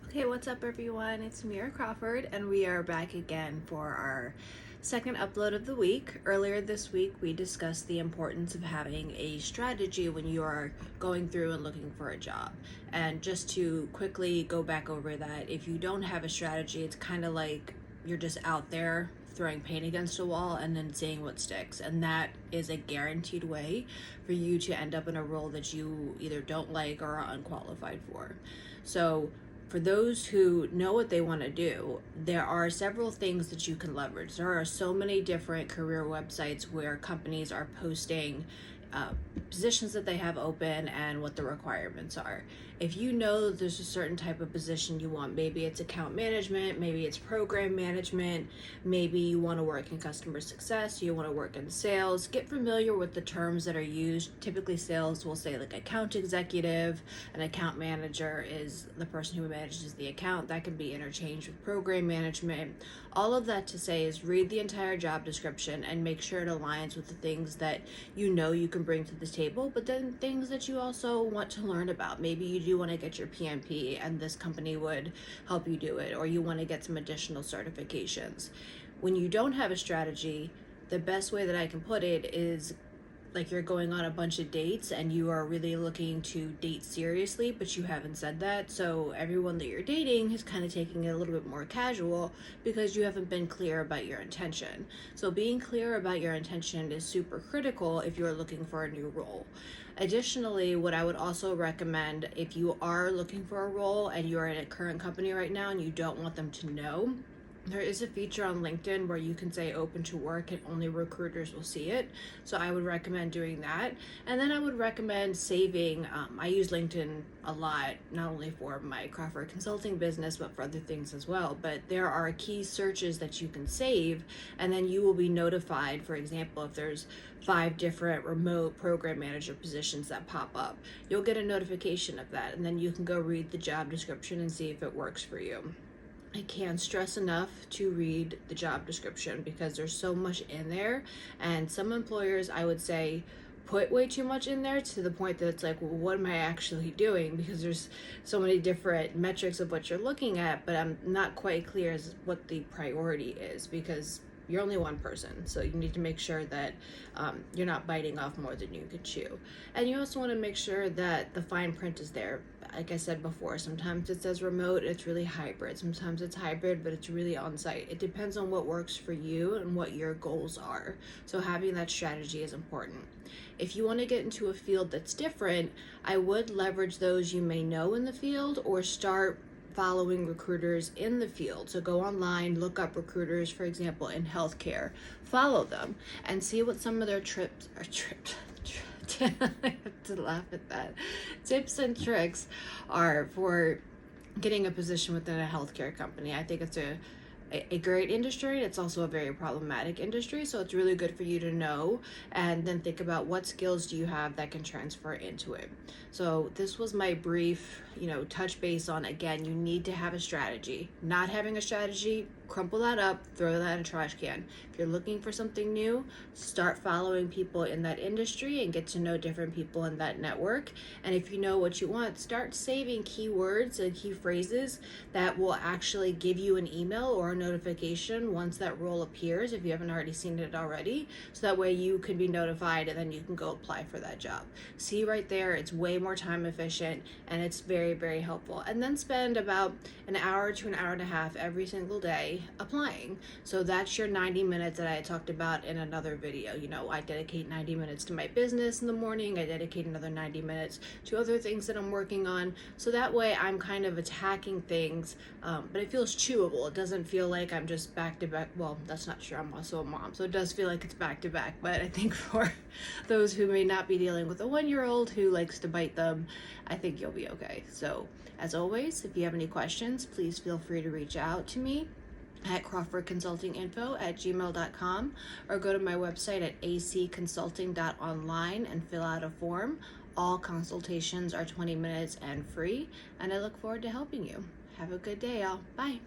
Okay, what's up everyone? It's Mira Crawford and we are back again for our second upload of the week. Earlier this week we discussed the importance of having a strategy when you are going through and looking for a job. And just to quickly go back over that, if you don't have a strategy, it's kind of like you're just out there throwing paint against a wall and then seeing what sticks, and that is a guaranteed way for you to end up in a role that you either don't like or are unqualified for. So for those who know what they want to do, there are several things that you can leverage. There are so many different career websites where companies are posting positions that they have open and what the requirements are. If you know there's a certain type of position you want, maybe it's account management, maybe it's program management, maybe you want to work in customer success, you want to work in sales, get familiar with the terms that are used. Typically sales will say like account executive, an account manager is the person who manages the account. That can be interchanged with program management. All of that to say is read the entire job description and make sure it aligns with the things that you know you can bring to the table, but then things that you also want to learn about. Maybe you do want to get your PMP and this company would help you do it, or you want to get some additional certifications. When you don't have a strategy, the best way that I can put it is like you're going on a bunch of dates and you are really looking to date seriously, but you haven't said that. So everyone that you're dating is kind of taking it a little bit more casual because you haven't been clear about your intention. So being clear about your intention is super critical if you're looking for a new role. Additionally, what I would also recommend if you are looking for a role and you're in a current company right now and you don't want them to know, there is a feature on LinkedIn where you can say open to work and only recruiters will see it. So I would recommend doing that. And then I would recommend saving, I use LinkedIn a lot, not only for my Crawford Consulting business, but for other things as well. But there are key searches that you can save, and then you will be notified, for example, if there's 5 different remote program manager positions that pop up, you'll get a notification of that. And then you can go read the job description and see if it works for you. I can't stress enough to read the job description because there's so much in there, and some employers, I would say, put way too much in there to the point that it's like, well, what am I actually doing? Because there's so many different metrics of what you're looking at, but I'm not quite clear as what the priority is, because you're only one person, so you need to make sure that you're not biting off more than you could chew. And you also want to make sure that the fine print is there. Like I said before, sometimes it says remote, it's really hybrid. Sometimes it's hybrid, but it's really on-site. It depends on what works for you and what your goals are. So having that strategy is important. If you want to get into a field that's different, I would leverage those you may know in the field or start following recruiters in the field. So go online, look up recruiters, for example, in healthcare, follow them and see what some of their I have to laugh at that. Tips and tricks are for getting a position within a healthcare company. I think it's a great industry. It's also a very problematic industry, so it's really good for you to know and then think about what skills do you have that can transfer into it. So this was my brief, touch base on, again, you need to have a strategy. Not having a strategy, crumple that up, throw that in a trash can. If you're looking for something new, start following people in that industry and get to know different people in that network. And if you know what you want, start saving keywords and key phrases that will actually give you an email or a notification once that role appears, if you haven't already seen it already, so that way you can be notified and then you can go apply for that job. See right there, it's way more time efficient and it's very, very helpful. And then spend about an hour to an hour and a half every single day applying. So that's your 90 minutes that I talked about in another video. I dedicate 90 minutes to my business in the morning. I dedicate another 90 minutes to other things that I'm working on. So that way I'm kind of attacking things, but it feels chewable. It doesn't feel like I'm just back to back. Well, that's not true. I'm also a mom, so it does feel like it's back to back. But I think for those who may not be dealing with a 1-year-old who likes to bite them, I think you'll be okay. So as always, if you have any questions, please feel free to reach out to me at crawfordconsultinginfo@gmail.com or go to my website at acconsulting.online and fill out a form. All consultations are 20 minutes and free, and I look forward to helping you. Have a good day, y'all. Bye.